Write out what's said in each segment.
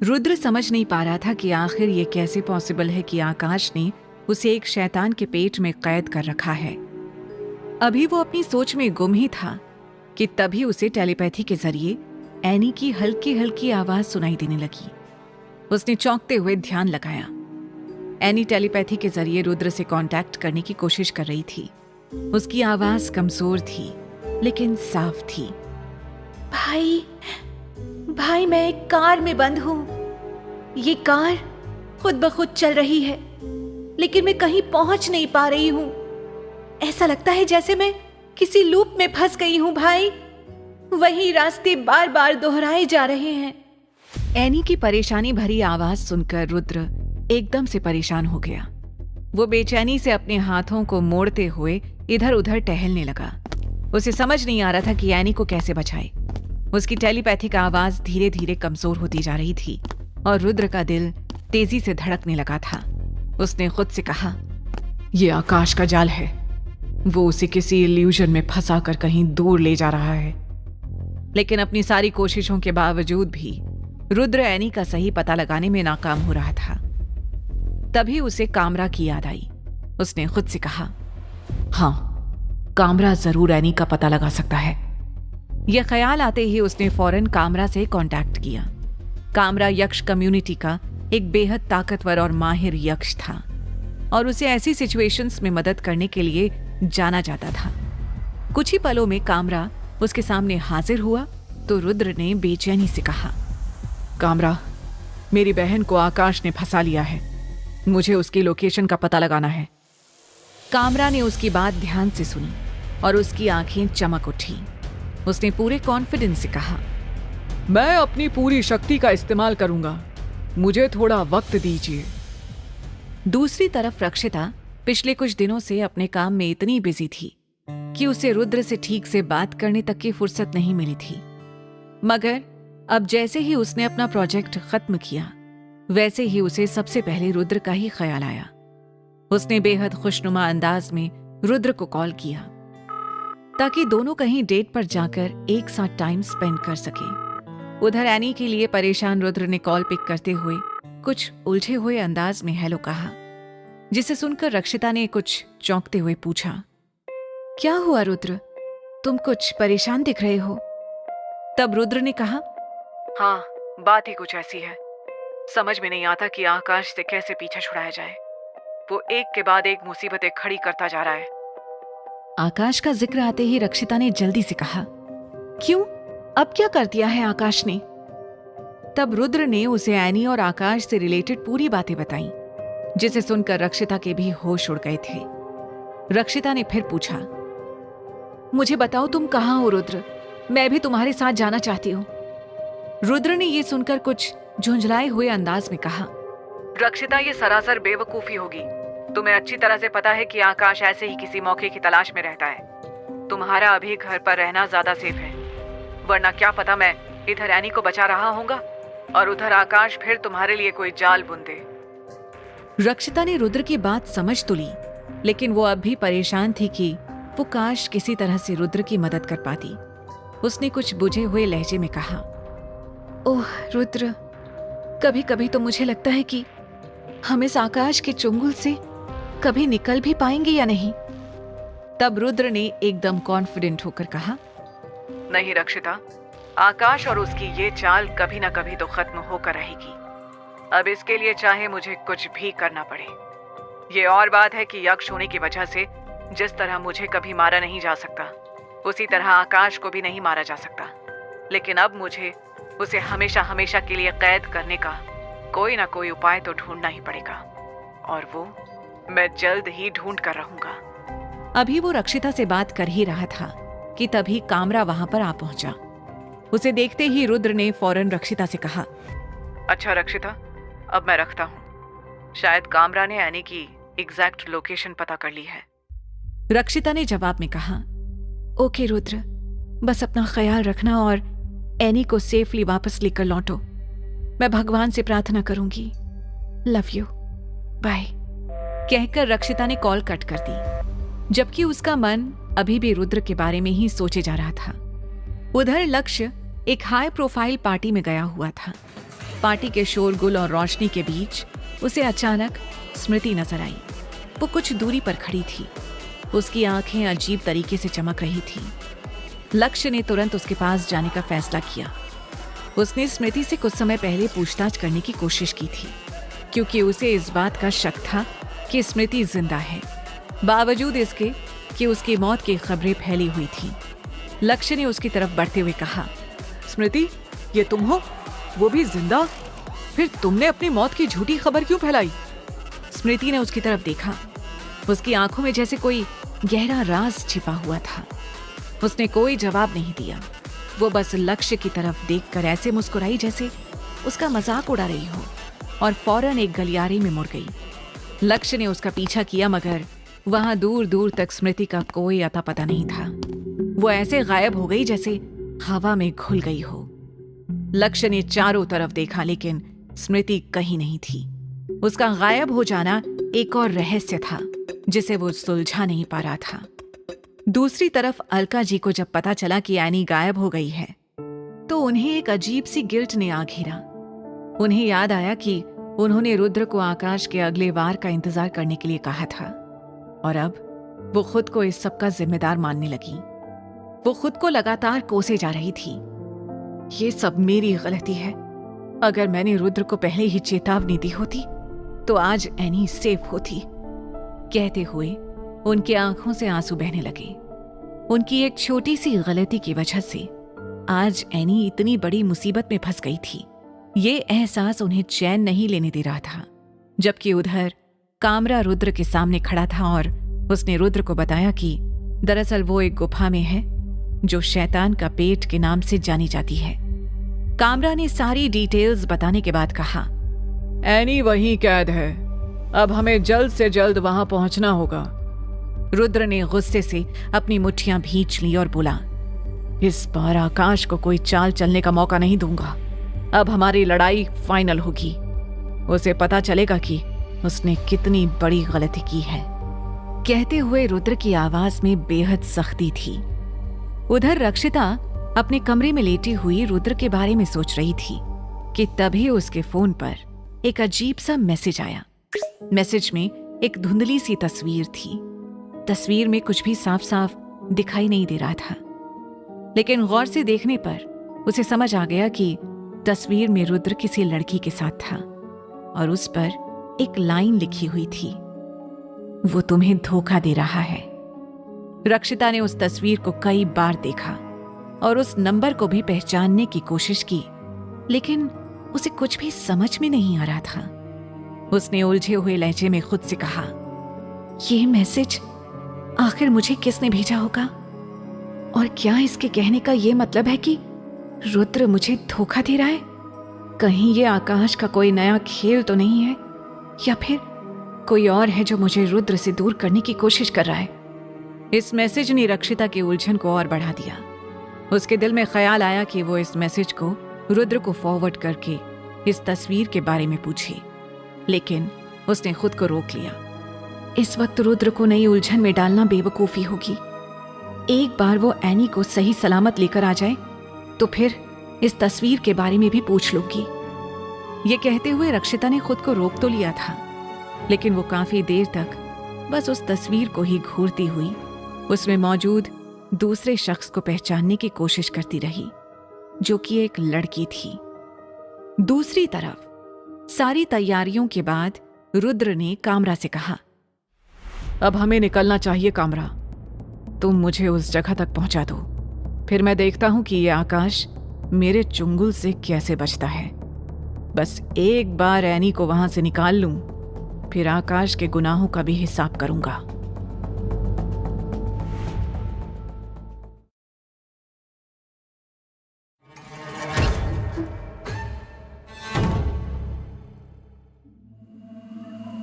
रुद्र समझ नहीं पा रहा था कि आखिर ये कैसे पॉसिबल है कि आकाश ने उसे एक शैतान के पेट में कैद कर रखा है। अभी वो अपनी सोच में गुम ही था कि तभी उसे टेलीपैथी के जरिए एनी की हल्की हल्की आवाज सुनाई देने लगी। उसने चौंकते हुए ध्यान लगाया। एनी टेलीपैथी के जरिए रुद्र से कांटेक्ट करने की कोशिश कर रही थी। उसकी आवाज कमजोर थी लेकिन साफ थी। भाई मैं एक कार में बंद हूं। ये कार खुद ब खुद चल रही है लेकिन मैं कहीं पहुंच नहीं पा रही हूं। ऐसा लगता है जैसे मैं किसी लूप में फंस गई हूं भाई। वही रास्ते बार बार दोहराए जा रहे हैं। एनी की परेशानी भरी आवाज सुनकर रुद्र एकदम से परेशान हो गया। वो बेचैनी से अपने हाथों को मोड़ते हुए इधर उधर टहलने लगा। उसे समझ नहीं आ रहा था कि एनी को कैसे बचाए। उसकी टेलीपैथिक आवाज धीरे धीरे कमजोर होती जा रही थी और रुद्र का दिल तेजी से धड़कने लगा था। उसने खुद से कहा, यह आकाश का जाल है। वो उसे किसी इल्यूजन में फंसा कर कहीं दूर ले जा रहा है। लेकिन अपनी सारी कोशिशों के बावजूद भी रुद्र एनी का सही पता लगाने में नाकाम हो रहा था। तभी उसे कामरा की याद आई। उसने खुद से कहा, हाँ, कामरा जरूर एनी का पता लगा सकता है। यह ख्याल आते ही उसने फौरन कामरा से कांटेक्ट किया। कामरा यक्ष कम्युनिटी का एक बेहद ताकतवर और माहिर यक्ष था और उसे ऐसी सिचुएशंस में मदद करने के लिए जाना जाता था। कुछ ही पलों में कामरा उसके सामने हाजिर हुआ तो रुद्र ने बेचैनी से कहा, कामरा, मेरी बहन को आकाश ने फंसा लिया है। मुझे उसकी लोकेशन का पता लगाना है। कामरा ने उसकी बात ध्यान से सुनी और उसकी आंखें चमक उठी। उसने पूरे कॉन्फिडेंस से कहा, मैं अपनी पूरी शक्ति का इस्तेमाल करूंगा। मुझे थोड़ा वक्त दीजिए। दूसरी तरफ रक्षिता पिछले कुछ दिनों से अपने काम में इतनी बिजी थी कि उसे रुद्र से ठीक से बात करने तक की फुर्सत नहीं मिली थी। मगर अब जैसे ही उसने अपना प्रोजेक्ट खत्म किया वैसे ही उसे सबसे पहले रुद्र का ही ख्याल आया। उसने बेहद खुशनुमा अंदाज में रुद्र को कॉल किया ताकि दोनों कहीं डेट पर जाकर एक साथ टाइम स्पेंड कर सके। उधर एनी के लिए परेशान रुद्र ने कॉल पिक करते हुए कुछ उलझे हुए अंदाज में हेलो कहा, जिसे सुनकर रक्षिता ने कुछ चौंकते हुए पूछा, क्या हुआ रुद्र, तुम कुछ परेशान दिख रहे हो? तब रुद्र ने कहा, हाँ, बात ही कुछ ऐसी है। समझ में नहीं आता कि आकाश से कैसे पीछा छुड़ाया जाए। वो एक के बाद एक मुसीबतें खड़ी करता जा रहा है। आकाश का जिक्र आते ही रक्षिता ने जल्दी से कहा, क्यों, अब क्या कर दिया है आकाश ने? तब रुद्र ने उसे एनी और आकाश से रिलेटेड पूरी बातें बताई, जिसे सुनकर रक्षिता के भी होश उड़ गए थे। रक्षिता ने फिर पूछा, मुझे बताओ तुम कहाँ हो रुद्र, मैं भी तुम्हारे साथ जाना चाहती हूँ। रुद्र ने यह सुनकर कुछ झुंझलाए हुए अंदाज में कहा, रक्षिता, ये सरासर बेवकूफी होगी। तुम्हें अच्छी तरह से पता है कि आकाश ऐसे ही किसी मौके की तलाश में रहता है। तुम्हारा अभी घर पर रहना ज्यादा सेफ है, वरना क्या पता मैं इधर एनी को बचा रहा होऊंगा और उधर आकाश फिर तुम्हारे लिए कोई जाल बुन दे। रक्षिता ने रुद्र की बात समझ तो ली, लेकिन वो अब भी परेशान थी कि वो काश किसी तरह से रुद्र की मदद कर पाती। उसने कुछ बुझे हुए लहजे में कहा, ओह रुद्र, कभी कभी तो मुझे लगता है कि हम इस आकाश के चुंगल से कभी निकल भी पाएंगे या नहीं। तब रुद्र ने एकदम कॉन्फिडेंट होकर कहा, नहीं रक्षिता, आकाश और उसकी ये चाल कभी ना कभी तो खत्म होकर रहेगी। अब इसके लिए चाहे मुझे कुछ भी करना पड़े। ये और बात है कि यक्ष होने की वजह से जिस तरह मुझे कभी मारा नहीं जा सकता, उसी तरह आकाश को भी नहीं मारा जा सकता। लेकिन अब मुझे उसे हमेशा हमेशा के लिए कैद करने का कोई ना कोई उपाय तो ढूंढना ही पड़ेगा, और वो मैं जल्द ही ढूंढ कर रहूंगा। अभी वो रक्षिता से बात कर ही रहा था कि तभी कामरा वहां पर आ पहुंचा। उसे देखते ही रुद्र ने फौरन रक्षिता से कहा, अच्छा रक्षिता, अब मैं रखता हूं। शायद कामरा ने एनी की एग्जैक्ट लोकेशन पता कर ली है। रक्षिता ने जवाब में कहा, ओके रुद्र, बस अपना ख्याल रखना और एनी को सेफली वापस लेकर लौटो। मैं भगवान से प्रार्थना करूंगी। Love you, bye. कहकर रक्षिता ने कॉल कट कर दी, जबकि उसका मन अभी भी रुद्र के बारे में ही सोचे जा रहा था। उधर लक्ष्य एक हाई प्रोफाइल पार्टी में गया हुआ था। पार्टी के शोरगुल और रोशनी के बीच उसे अचानक स्मृति नजर आई। वो कुछ दूरी पर खड़ी थी। उसकी आंखें अजीब तरीके से चमक रही थीं। लक्ष्य ने तुरंत उसके पास जाने का फैसला किया। उसने स्मृति से कुछ समय पहले पूछताछ करने की कोशिश की थी, क्योंकि उसे इस बात का शक था कि स्मृति जिंदा है, बावजूद इसके कि उसकी मौत की खबरें फैली हुई थीं। लक्ष्य ने उसकी तरफ बढ़ते हुए कहा, स्मृति, ये तुम हो? वो भी जिंदा? फिर तुमने अपनी मौत की झूठी खबर क्यों फैलाई? स्मृति ने उसकी तरफ देखा। उसकी आंखों में जैसे कोई गहरा राज छिपा हुआ था। उसने कोई जवाब नहीं दिया। वो बस लक्ष्य की तरफ देखकर ऐसे मुस्कुराई जैसे उसका मजाक उड़ा रही हो, और फौरन एक गलियारे में मुड़ गई। लक्ष्य ने उसका पीछा किया, मगर वहां दूर दूर तक स्मृति का कोई अता पता नहीं था। वो ऐसे गायब हो गई जैसे हवा में घुल गई हो। लक्ष्य ने चारों तरफ देखा, लेकिन स्मृति कहीं नहीं थी। उसका गायब हो जाना एक और रहस्य था जिसे वो सुलझा नहीं पा रहा था। दूसरी तरफ अलका जी को जब पता चला कि एनी गायब हो गई है, तो उन्हें एक अजीब सी गिल्ट ने आ घेरा। उन्हें याद आया कि उन्होंने रुद्र को आकाश के अगले वार का इंतजार करने के लिए कहा था, और अब वो खुद को इस सब का जिम्मेदार मानने लगी। वो खुद को लगातार कोसे जा रही थी। ये सब मेरी गलती है। अगर मैंने रुद्र को पहले ही चेतावनी दी होती तो आज एनी सेफ होती। कहते हुए उनकी आंखों से आंसू बहने लगे। उनकी एक छोटी सी गलती की वजह से आज एनी इतनी बड़ी मुसीबत में फंस गई थी। ये एहसास उन्हें चैन नहीं लेने दे रहा था। जबकि उधर कामरा रुद्र के सामने खड़ा था और उसने रुद्र को बताया कि दरअसल वो एक गुफा में है जो शैतान का पेट के नाम से जानी जाती है। कामरा ने सारी डिटेल्स बताने के बाद कहा, एनी वहीं कैद है। अब हमें जल्द से जल्द वहां पहुंचना होगा। रुद्र ने गुस्से से अपनी मुट्ठियां भींच ली और बोला, इस बार आकाश को कोई चाल चलने का मौका नहीं दूंगा। अब हमारी लड़ाई फाइनल होगी। उसे पता चलेगा कि उसने कितनी बड़ी गलती की है। कहते हुए रुद्र की आवाज में बेहद सख्ती थी। उधर रक्षिता अपने कमरे में लेटी हुई रुद्र के बारे में सोच रही थी कि तभी उसके फोन पर एक अजीब सा मैसेज आया। मैसेज में एक धुंधली सी तस्वीर थी। तस्वीर में कुछ भी साफ साफ दिखाई नहीं दे रहा था, लेकिन गौर से देखने पर उसे समझ आ गया कि तस्वीर में रुद्र किसी लड़की के साथ था और उस पर एक लाइन लिखी हुई थी, वो तुम्हें धोखा दे रहा है। रक्षिता ने उस तस्वीर को कई बार देखा और उस नंबर को भी पहचानने की कोशिश की, लेकिन उसे कुछ भी समझ में नहीं आ रहा था। उसने उलझे हुए लहजे में खुद से कहा, यह मैसेज आखिर मुझे किसने भेजा होगा? और क्या इसके कहने का यह मतलब है कि रुद्र मुझे धोखा दे रहा है? कहीं ये आकाश का कोई नया खेल तो नहीं है, या फिर कोई और है जो मुझे रुद्र से दूर करने की कोशिश कर रहा है? इस मैसेज ने रक्षिता की उलझन को और बढ़ा दिया। उसके दिल में ख्याल आया कि वो इस मैसेज को रुद्र को फॉरवर्ड करके इस तस्वीर के बारे में पूछे, लेकिन उसने खुद को रोक लिया। इस वक्त रुद्र को नई उलझन में डालना बेवकूफ़ी होगी। एक बार वो एनी को सही सलामत लेकर आ जाए तो फिर इस तस्वीर के बारे में भी पूछ लूंगी। ये कहते हुए रक्षिता ने खुद को रोक तो लिया था, लेकिन वो काफी देर तक बस उस तस्वीर को ही घूरती हुई उसमें मौजूद दूसरे शख्स को पहचानने की कोशिश करती रही, जो कि एक लड़की थी। दूसरी तरफ सारी तैयारियों के बाद रुद्र ने कामरा से कहा, अब हमें निकलना चाहिए कामरा। तुम मुझे उस जगह तक पहुंचा दो, फिर मैं देखता हूं कि ये आकाश मेरे चुंगल से कैसे बचता है। बस एक बार एनी को वहां से निकाल लूं, फिर आकाश के गुनाहों का भी हिसाब करूंगा।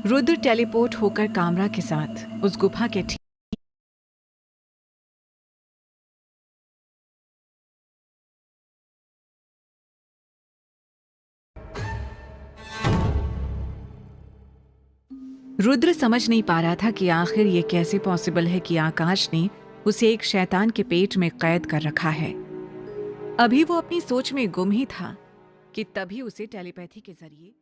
रुद्र टेलीपोर्ट होकर कामरा के साथ उस गुफा के ठीक रुद्र समझ नहीं पा रहा था कि आखिर ये कैसे पॉसिबल है कि आकाश ने उसे एक शैतान के पेट में कैद कर रखा है। अभी वो अपनी सोच में गुम ही था कि तभी उसे टेलीपैथी के जरिए